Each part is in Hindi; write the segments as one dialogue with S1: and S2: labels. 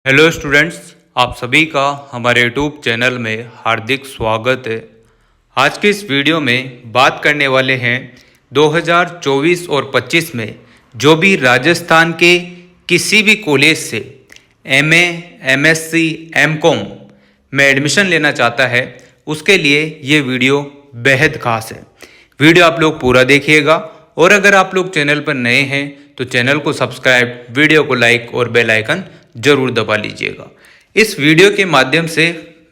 S1: हेलो स्टूडेंट्स, आप सभी का हमारे यूट्यूब चैनल में हार्दिक स्वागत है। आज के इस वीडियो में बात करने वाले हैं 2024 और 25 में जो भी राजस्थान के किसी भी कॉलेज से एमए, एमएससी, एमकॉम में एडमिशन लेना चाहता है उसके लिए ये वीडियो बेहद खास है। वीडियो आप लोग पूरा देखिएगा और अगर आप लोग चैनल पर नए हैं तो चैनल को सब्सक्राइब, वीडियो को लाइक और बेल आइकन जरूर दबा लीजिएगा। इस वीडियो के माध्यम से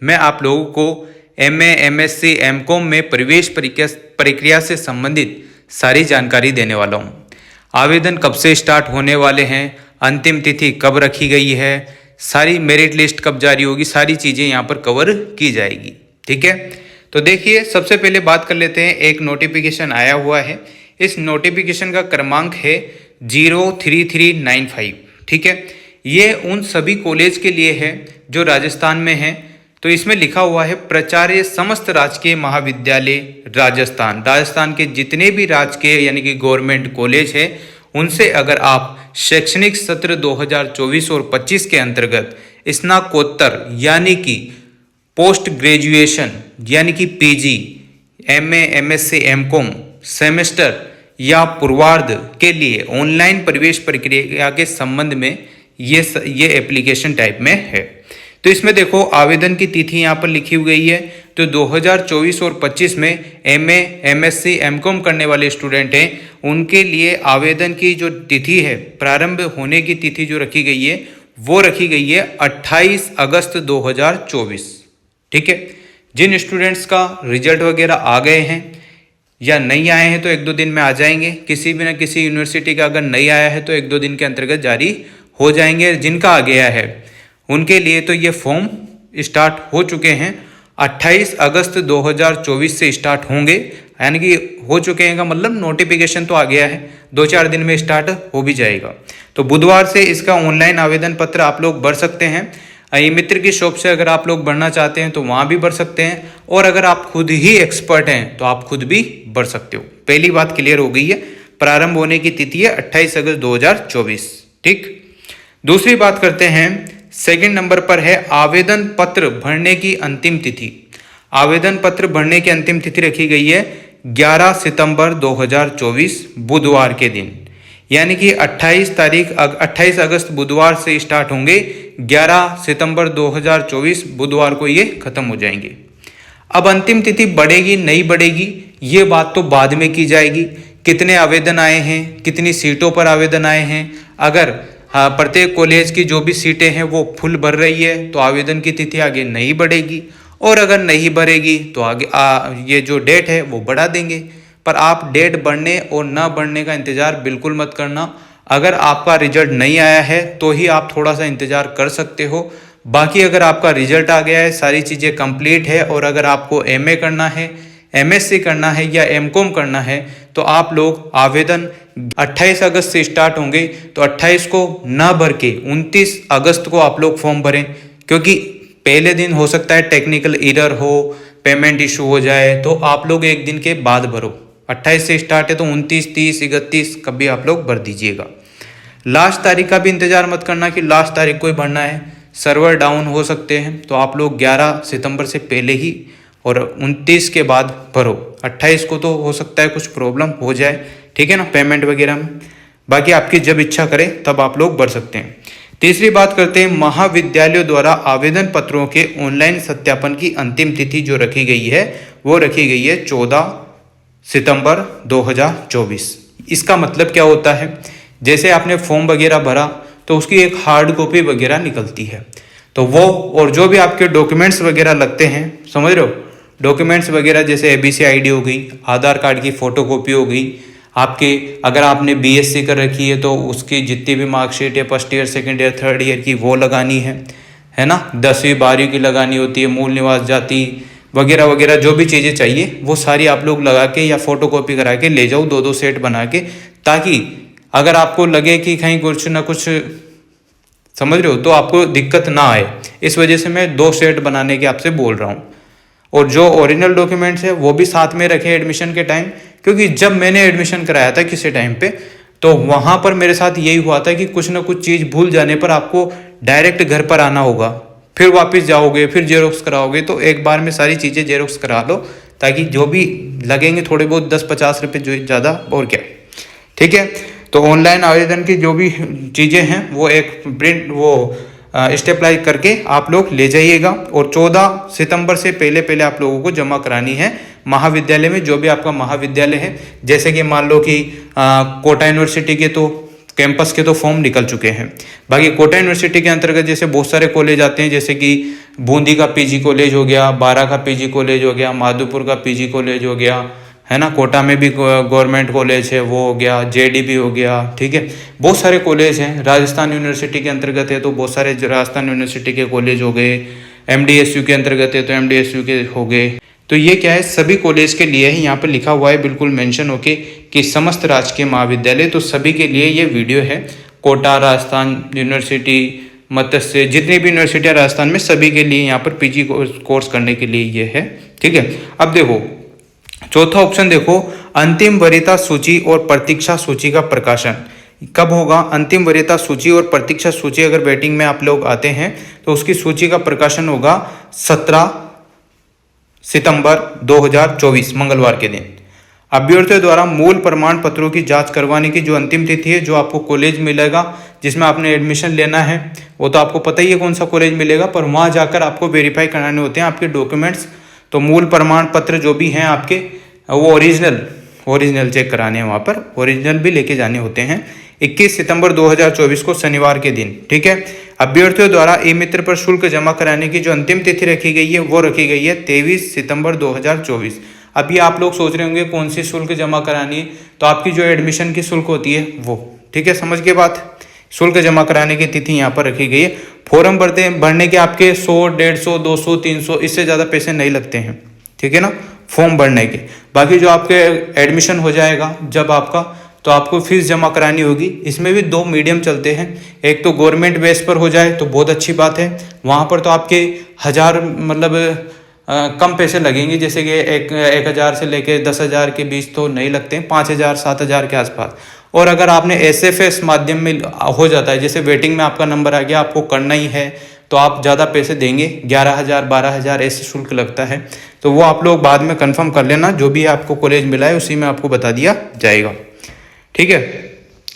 S1: मैं आप लोगों को एमए, एमएससी, एमकॉम में प्रवेश प्रक्रिया से संबंधित सारी जानकारी देने वाला हूँ। आवेदन कब से स्टार्ट होने वाले हैं, अंतिम तिथि कब रखी गई है, सारी मेरिट लिस्ट कब जारी होगी, सारी चीज़ें यहाँ पर कवर की जाएगी। ठीक है, तो देखिए सबसे पहले बात कर लेते हैं। एक नोटिफिकेशन आया हुआ है, इस नोटिफिकेशन का क्रमांक है 03395। ठीक है, ये उन सभी कॉलेज के लिए है जो राजस्थान में हैं। तो इसमें लिखा हुआ है प्राचार्य समस्त राजकीय महाविद्यालय राजस्थान के जितने भी राजकीय यानी कि गवर्नमेंट कॉलेज है उनसे अगर आप शैक्षणिक सत्र 2024 और 25 के अंतर्गत स्नातकोत्तर यानी कि पोस्ट ग्रेजुएशन यानी कि PG, MA, MSc, MCom semester या पूर्वार्ध के लिए ऑनलाइन प्रवेश प्रक्रिया के संबंध में ये एप्लीकेशन टाइप में है। तो इसमें देखो आवेदन की तिथि यहाँ पर लिखी हुई गई है। तो 2024 और 25 में एमए, एमएससी, एमकॉम करने वाले स्टूडेंट हैं उनके लिए आवेदन की जो तिथि है, प्रारंभ होने की तिथि जो रखी गई है वो रखी गई है 28 अगस्त 2024। ठीक है, जिन स्टूडेंट्स का रिजल्ट वगैरह आ गए हैं या नहीं आए हैं तो एक दो दिन में आ जाएंगे। किसी भी ना किसी यूनिवर्सिटी का अगर नहीं आया है तो एक दो दिन के अंतर्गत जारी हो जाएंगे। जिनका आ गया है उनके लिए तो ये फॉर्म स्टार्ट हो चुके हैं। 28 अगस्त 2024 से स्टार्ट होंगे, यानी कि हो चुके हैं का मतलब नोटिफिकेशन तो आ गया है, 2-4 दिन में स्टार्ट हो भी जाएगा। तो बुधवार से इसका ऑनलाइन आवेदन पत्र आप लोग भर सकते हैं। ई मित्र की शॉप से अगर आप लोग भरना चाहते हैं तो वहाँ भी भर सकते हैं, और अगर आप खुद ही एक्सपर्ट हैं तो आप खुद भी भर सकते हो। पहली बात क्लियर हो गई है। प्रारंभ होने की तिथि है 28 अगस्त 2024। ठीक, दूसरी बात करते हैं। सेकंड नंबर पर है आवेदन पत्र भरने की अंतिम तिथि। आवेदन पत्र भरने की अंतिम तिथि रखी गई है 11 सितंबर 2024 बुधवार के दिन, यानी कि 28 अगस्त बुधवार से स्टार्ट होंगे, 11 सितंबर 2024 बुधवार को ये खत्म हो जाएंगे। अब अंतिम तिथि बढ़ेगी नहीं बढ़ेगी ये बात तो बाद में की जाएगी। कितने आवेदन आए हैं, कितनी सीटों पर आवेदन आए हैं, अगर प्रत्येक कॉलेज की जो भी सीटें हैं वो फुल भर रही है तो आवेदन की तिथि आगे नहीं बढ़ेगी, और अगर नहीं बढ़ेगी तो आगे ये जो डेट है वो बढ़ा देंगे। पर आप डेट बढ़ने और ना बढ़ने का इंतज़ार बिल्कुल मत करना। अगर आपका रिजल्ट नहीं आया है तो ही आप थोड़ा सा इंतज़ार कर सकते हो। बाकी अगर आपका रिजल्ट आ गया है, सारी चीज़ें कंप्लीट है, और अगर आपको एमए करना है, एमएससी करना है या एमकॉम करना है तो आप लोग आवेदन 28 अगस्त से स्टार्ट होंगे तो 28 को ना भर के 29 अगस्त को आप लोग फॉर्म भरें, क्योंकि पहले दिन हो सकता है टेक्निकल एरर हो, पेमेंट इशू हो जाए, तो आप लोग एक दिन के बाद भरो। 28 से स्टार्ट है तो 29, 30, 31 कभी आप लोग भर दीजिएगा। लास्ट तारीख का भी इंतजार मत करना कि लास्ट तारीख को ही भरना है, सर्वर डाउन हो सकते हैं। तो आप लोग 11 सितंबर से पहले ही और 29 के बाद भरो। 28 को तो हो सकता है कुछ प्रॉब्लम हो जाए, ठीक है ना, पेमेंट वगैरह में। बाकी आपकी जब इच्छा करे तब आप लोग भर सकते हैं। तीसरी बात करते हैं महाविद्यालयों द्वारा आवेदन पत्रों के ऑनलाइन सत्यापन की अंतिम तिथि जो रखी गई है वो रखी गई है 14 सितंबर 2024। इसका मतलब क्या होता है, जैसे आपने फॉर्म वगैरह भरा तो उसकी एक हार्ड कॉपी वगैरह निकलती है, तो वो और जो भी आपके डॉक्यूमेंट्स वगैरह लगते हैं, समझ रहे हो, डॉक्यूमेंट्स वगैरह जैसे एबीसी आईडी हो गई, आधार कार्ड की फोटोकॉपी हो गई, आपके अगर आपने बीएससी कर रखी है तो उसकी जितनी भी मार्कशीट है first year, second year, third year की वो लगानी है ना, 10वीं 12वीं की लगानी होती है, मूल निवास जाति वगैरह वगैरह जो भी चीज़ें चाहिए वो सारी आप लोग लगा के या फोटोकॉपी करा के ले जाओ, 2-2 सेट बना के, ताकि अगर आपको लगे कि कहीं कुछ ना कुछ, समझ रहे हो, तो आपको दिक्कत ना आए। इस वजह से मैं 2 सेट बनाने के आपसे बोल रहा हूँ। और जो ओरिजिनल डॉक्यूमेंट्स है वो भी साथ में रखें एडमिशन के टाइम, क्योंकि जब मैंने एडमिशन कराया था किसी टाइम पे तो वहाँ पर मेरे साथ यही हुआ था कि कुछ ना कुछ चीज़ भूल जाने पर आपको डायरेक्ट घर पर आना होगा, फिर वापस जाओगे, फिर जेरोक्स कराओगे, तो एक बार में सारी चीज़ें जेरोक्स करा लो, ताकि जो भी लगेंगे थोड़े बहुत 10-50 रुपये जो ज़्यादा और क्या, ठीक है। तो ऑनलाइन आवेदन की जो भी चीज़ें हैं वो एक प्रिंट स्टेपलाइज करके आप लोग ले जाइएगा, और 14 सितंबर से पहले पहले आप लोगों को जमा करानी है महाविद्यालय में, जो भी आपका महाविद्यालय है। जैसे कि मान लो कि कोटा यूनिवर्सिटी के तो कैंपस के तो फॉर्म निकल चुके हैं, बाकी कोटा यूनिवर्सिटी के अंतर्गत जैसे बहुत सारे कॉलेज आते हैं, जैसे कि बूंदी का पीजी कॉलेज हो गया, बारा का पीजी कॉलेज हो गया, माधोपुर का पीजी कॉलेज हो गया, है ना, कोटा में भी गवर्नमेंट कॉलेज है वो हो गया, जेडीबी हो गया, ठीक है, बहुत सारे कॉलेज हैं। राजस्थान यूनिवर्सिटी के अंतर्गत है तो बहुत सारे राजस्थान यूनिवर्सिटी के कॉलेज हो गए, एमडीएसयू के अंतर्गत है तो एमडीएसयू के हो गए। तो ये क्या है, सभी कॉलेज के लिए है, यहाँ पर लिखा हुआ है बिल्कुल मेंशन होके कि समस्त राजकीय महाविद्यालय, तो सभी के लिए ये वीडियो है। कोटा, राजस्थान यूनिवर्सिटी, मत्स्य, जितनी भी यूनिवर्सिटियाँ राजस्थान में, सभी के लिए यहाँ पर पीजी कोर्स करने के लिए ये है, ठीक है। अब देखो चौथा ऑप्शन देखो, अंतिम वरीयता सूची और प्रतीक्षा सूची का प्रकाशन कब होगा। अंतिम वरीयता सूची और प्रतीक्षा सूची अगर वेटिंग में आप लोग आते हैं तो उसकी सूची का प्रकाशन होगा 17 सितंबर 2024 मंगलवार के दिन। अभ्यर्थियों द्वारा मूल प्रमाण पत्रों की जांच करवाने की जो अंतिम तिथि है, जो आपको कॉलेज मिलेगा जिसमें आपने एडमिशन लेना है, वो तो आपको पता ही है कौन सा कॉलेज मिलेगा, पर वहाँ जाकर आपको वेरीफाई कराने होते हैं आपके डॉक्यूमेंट्स। तो मूल प्रमाण पत्र जो भी हैं आपके, वो ओरिजिनल चेक कराने हैं, वहाँ पर ओरिजिनल भी लेके जाने होते हैं। 21 सितंबर 2024 को शनिवार के दिन, ठीक है। अभ्यर्थियों द्वारा ई मित्र पर शुल्क जमा कराने की जो अंतिम तिथि रखी गई है वो रखी गई है 23 सितंबर 2024। अभी आप लोग सोच रहे होंगे कौन सी शुल्क जमा करानी है, तो आपकी जो एडमिशन की शुल्क होती है वो, ठीक है, समझ के बात। शुल्क जमा कराने की तिथि यहाँ पर रखी गई है। फॉर्म भरने के आपके 100, 150, 200, 300 इससे ज़्यादा पैसे नहीं लगते हैं, ठीक है ना, फॉर्म भरने के। बाकी जो आपके एडमिशन हो जाएगा जब आपका, तो आपको फीस जमा करानी होगी। इसमें भी 2 मीडियम चलते हैं, एक तो गवर्नमेंट बेस पर हो जाए तो बहुत अच्छी बात है, वहाँ पर तो आपके 1000 मतलब कम पैसे लगेंगे, जैसे कि 1000 से लेके 10,000 के बीच तो नहीं लगते हैं, 5,000 7,000 के आसपास। और अगर आपने SFS माध्यम में हो जाता है, जैसे वेटिंग में आपका नंबर आ गया, आपको करना ही है, तो आप ज़्यादा पैसे देंगे, 11,000 12,000 ऐसे शुल्क लगता है। तो वो आप लोग बाद में कंफर्म कर लेना, जो भी आपको कॉलेज मिला है उसी में आपको बता दिया जाएगा, ठीक है।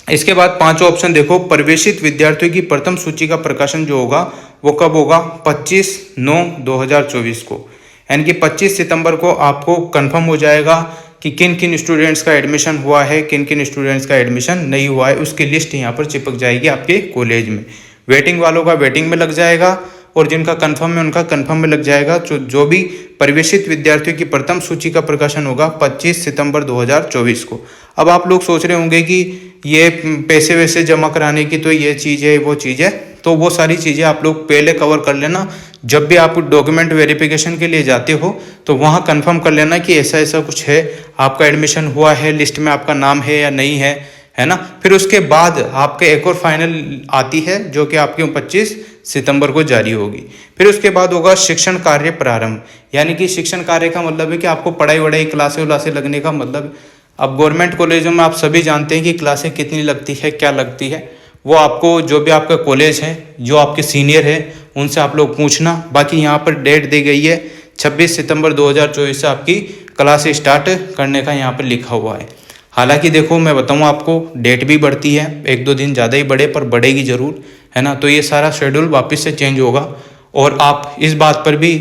S1: इसके बाद 5वां ऑप्शन देखो, प्रवेशित विद्यार्थियों की प्रथम सूची का प्रकाशन जो होगा वो कब होगा, 25/9/2024 को, यानी कि 25 सितंबर को आपको कंफर्म हो जाएगा कि किन किन स्टूडेंट्स का एडमिशन हुआ है, किन किन स्टूडेंट्स का एडमिशन नहीं हुआ है, उसकी लिस्ट यहाँ पर चिपक जाएगी आपके कॉलेज में। वेटिंग वालों का वेटिंग में लग जाएगा, और जिनका कंफर्म है उनका कंफर्म में लग जाएगा। जो भी प्रवेशित विद्यार्थियों की प्रथम सूची का प्रकाशन होगा 25 सितंबर 2024 को। अब आप लोग सोच रहे होंगे कि ये पैसे वैसे जमा कराने की तो ये चीज़ है वो चीज़ है, तो वो सारी चीज़ें आप लोग पहले कवर कर लेना। जब भी आप डॉक्यूमेंट वेरिफिकेशन के लिए जाते हो तो वहाँ कंफर्म कर लेना कि ऐसा ऐसा कुछ है, आपका एडमिशन हुआ है, लिस्ट में आपका नाम है या नहीं है ना। फिर उसके बाद आपके एक और फाइनल आती है जो कि आपके 25 सितंबर को जारी होगी। फिर उसके बाद होगा शिक्षण कार्य प्रारंभ, यानी कि शिक्षण कार्य का मतलब है कि आपको पढ़ाई वढ़ाई क्लासें व्लासें लगने का मतलब। अब गवर्नमेंट कॉलेजों में आप सभी जानते हैं कि क्लासें कितनी लगती है, क्या लगती है, वो आपको जो भी आपका कॉलेज है, जो आपके सीनियर है, उनसे आप लोग पूछना। बाकी यहाँ पर डेट दी गई है 26 सितंबर 2024 से आपकी क्लास स्टार्ट करने का यहाँ पर लिखा हुआ है। हालांकि देखो मैं बताऊँ आपको, डेट भी बढ़ती है, 1-2 दिन ज़्यादा ही बढ़े पर बढ़ेगी ज़रूर, है ना। तो ये सारा शेड्यूल वापस से चेंज होगा, और आप इस बात पर भी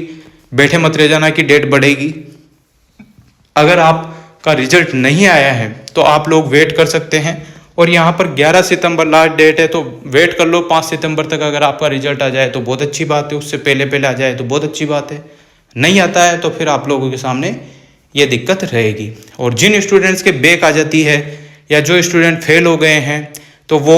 S1: बैठे मत रह जाना कि डेट बढ़ेगी। अगर आपका रिजल्ट नहीं आया है तो आप लोग वेट कर सकते हैं, और यहाँ पर 11 सितंबर लास्ट डेट है, तो वेट कर लो 5 सितंबर तक। अगर आपका रिजल्ट आ जाए तो बहुत अच्छी बात है, उससे पहले पहले आ जाए तो बहुत अच्छी बात है, नहीं आता है तो फिर आप लोगों के सामने ये दिक्कत रहेगी। और जिन स्टूडेंट्स के बैक आ जाती है या जो स्टूडेंट फेल हो गए हैं तो वो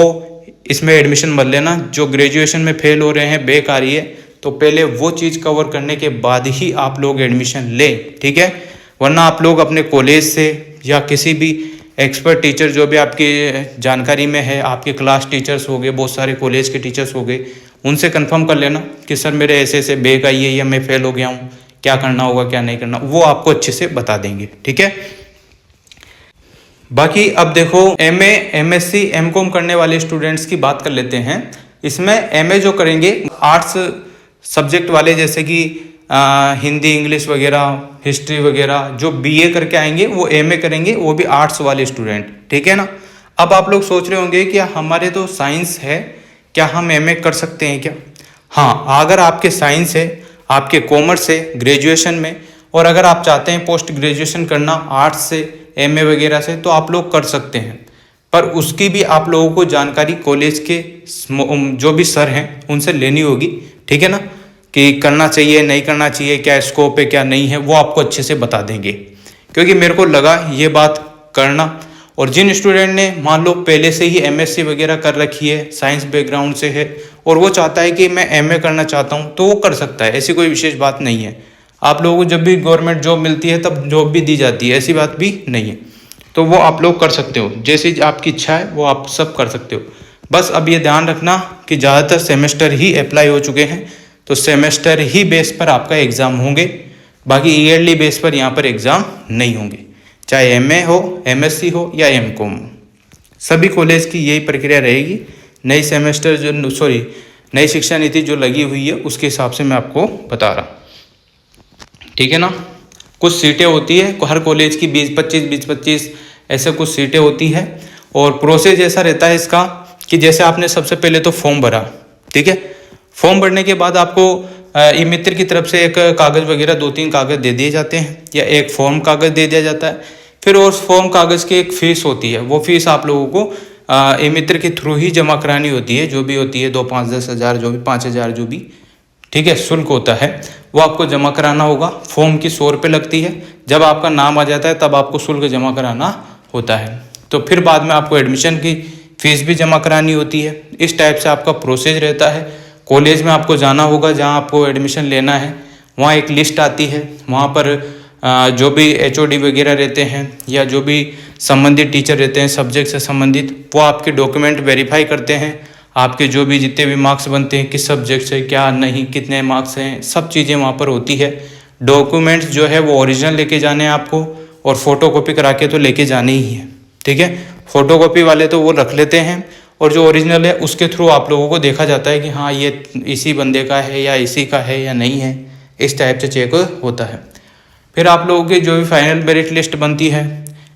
S1: इसमें एडमिशन मत लेना। जो ग्रेजुएशन में फेल हो रहे हैं, बैक आ रही है, तो पहले वो चीज़ कवर करने के बाद ही आप लोग एडमिशन लें, ठीक है। वरना आप लोग अपने कॉलेज से या किसी भी एक्सपर्ट टीचर जो भी आपकी जानकारी में है, आपके क्लास टीचर्स हो गए, बहुत सारे कॉलेज के टीचर्स हो गए, उनसे कंफर्म कर लेना कि सर मेरे ऐसे ऐसे बैक आई है या मैं फेल हो गया हूँ, क्या करना होगा क्या नहीं करना, वो आपको अच्छे से बता देंगे, ठीक है। बाकी अब देखो MA, MSc, MCOM करने वाले स्टूडेंट्स की बात कर लेते हैं। इसमें एमए जो करेंगे आर्ट्स सब्जेक्ट वाले, जैसे कि हिंदी, इंग्लिश वगैरह, हिस्ट्री वगैरह, जो बीए करके आएंगे वो एमए करेंगे, वो भी आर्ट्स वाले स्टूडेंट, ठीक है ना। अब आप लोग सोच रहे होंगे कि हमारे तो साइंस है, क्या हम एमए कर सकते हैं क्या? हाँ, अगर आपके साइंस है, आपके कॉमर्स है ग्रेजुएशन में, और अगर आप चाहते हैं पोस्ट ग्रेजुएशन करना आर्ट्स से, एमए वगैरह से, तो आप लोग कर सकते हैं। पर उसकी भी आप लोगों को जानकारी कॉलेज के जो भी सर हैं उनसे लेनी होगी, ठीक है ना, कि करना चाहिए नहीं करना चाहिए, क्या स्कोप है क्या नहीं है, वो आपको अच्छे से बता देंगे। क्योंकि मेरे को लगा ये बात करना, और जिन स्टूडेंट ने मान लो पहले से ही एमएससी वगैरह कर रखी है, साइंस बैकग्राउंड से है, और वो चाहता है कि मैं एमए करना चाहता हूँ, तो वो कर सकता है, ऐसी कोई विशेष बात नहीं है। आप लोगों को जब भी गवर्नमेंट जॉब मिलती है तब जॉब भी दी जाती है, ऐसी बात भी नहीं है। तो वो आप लोग कर सकते हो, जैसी आपकी इच्छा है वो आप सब कर सकते हो। बस अब ये ध्यान रखना कि ज़्यादातर सेमेस्टर ही अप्लाई हो चुके हैं, तो सेमेस्टर ही बेस पर आपका एग्ज़ाम होंगे, बाकी ईयरली बेस पर यहाँ पर एग्ज़ाम नहीं होंगे, चाहे एमए हो, एमएससी हो या एमकॉम हो। सभी कॉलेज की यही प्रक्रिया रहेगी। नई सेमेस्टर नई शिक्षा नीति जो लगी हुई है उसके हिसाब से मैं आपको बता रहा, ठीक है ना। कुछ सीटें होती है हर कॉलेज की, 20-25 ऐसे कुछ सीटें होती है, और प्रोसेस ऐसा रहता है इसका कि जैसे आपने सबसे पहले तो फॉर्म भरा, ठीक है। फॉर्म भरने के बाद आपको ई मित्र की तरफ से एक कागज़ वगैरह 2-3 कागज़ दे दिए जाते हैं, या एक फॉर्म कागज़ दे दिया जाता है। फिर उस फॉर्म कागज़ की एक फ़ीस होती है, वो फीस आप लोगों को ई मित्र के थ्रू ही जमा करानी होती है, जो भी होती है 2, 5, 10 हज़ार, जो भी 5 हज़ार, जो भी, ठीक है, शुल्क होता है, वो आपको जमा कराना होगा। फॉर्म की 100 रुपये लगती है, जब आपका नाम आ जाता है तब आपको शुल्क जमा कराना होता है। तो फिर बाद में आपको एडमिशन की फ़ीस भी जमा करानी होती है। इस टाइप से आपका प्रोसेस रहता है। कॉलेज में आपको जाना होगा, जहाँ आपको एडमिशन लेना है, वहाँ एक लिस्ट आती है, वहाँ पर जो भी एचओडी वगैरह रहते हैं या जो भी संबंधित टीचर रहते हैं सब्जेक्ट से संबंधित, वो आपके डॉक्यूमेंट वेरीफाई करते हैं, आपके जो भी जितने भी मार्क्स बनते हैं, किस सब्जेक्ट से क्या नहीं, कितने मार्क्स हैं, सब चीज़ें वहाँ पर होती है। डॉक्यूमेंट्स जो है वो ओरिजिनल लेके जाने हैं आपको, और फोटोकॉपी करा के तो लेके जाने ही है, ठीक है। फोटोकॉपी वाले तो वो रख लेते हैं, और जो ओरिजिनल है उसके थ्रू आप लोगों को देखा जाता है कि हाँ ये इसी बंदे का है या इसी का है या नहीं है, इस टाइप से चेक होता है। फिर आप लोगों की जो भी फाइनल मेरिट लिस्ट बनती है,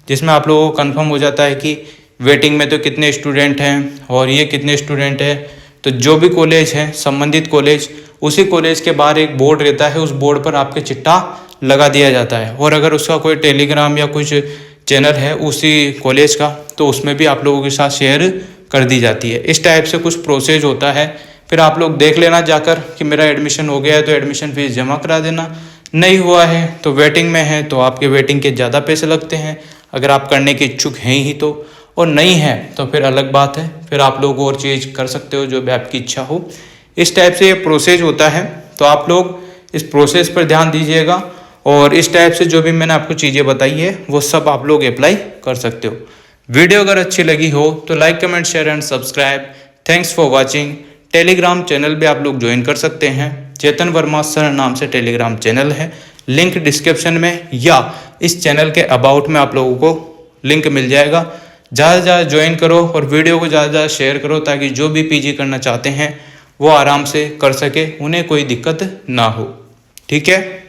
S1: जिसमें आप लोगों को कंफर्म हो जाता है कि वेटिंग में तो कितने स्टूडेंट हैं और ये कितने स्टूडेंट हैं। तो जो भी कॉलेज है, संबंधित कॉलेज, उसी कॉलेज के बाहर एक बोर्ड रहता है, उस बोर्ड पर आपके चिट्ठा लगा दिया जाता है, और अगर उसका कोई टेलीग्राम या कुछ चैनल है उसी कॉलेज का, तो उसमें भी आप लोगों के साथ शेयर कर दी जाती है। इस टाइप से कुछ प्रोसेस होता है। फिर आप लोग देख लेना जाकर कि मेरा एडमिशन हो गया है तो एडमिशन फीस जमा करा देना, नहीं हुआ है तो वेटिंग में है तो आपके वेटिंग के ज़्यादा पैसे लगते हैं, अगर आप करने के इच्छुक हैं ही तो, और नहीं है तो फिर अलग बात है, फिर आप लोग और चीज़ कर सकते हो जो भी आपकी इच्छा हो। इस टाइप से ये प्रोसेस होता है, तो आप लोग इस प्रोसेस पर ध्यान दीजिएगा, और इस टाइप से जो भी मैंने आपको चीज़ें बताई है वो सब आप लोग अप्लाई कर सकते हो। वीडियो अगर अच्छी लगी हो तो like, comment, share and subscribe. Thanks for watching. Telegram channel भी आप लोग ज्वाइन कर सकते हैं, चेतन वर्मा सर नाम से टेलीग्राम चैनल है, लिंक डिस्क्रिप्शन में या इस चैनल के अबाउट में आप लोगों को लिंक मिल जाएगा। ज़्यादा से ज़्यादा ज्वाइन करो और वीडियो को ज़्यादा से ज़्यादा शेयर करो, ताकि जो भी पीजी करना चाहते हैं वो आराम से कर सके, उन्हें कोई दिक्कत ना हो, ठीक है।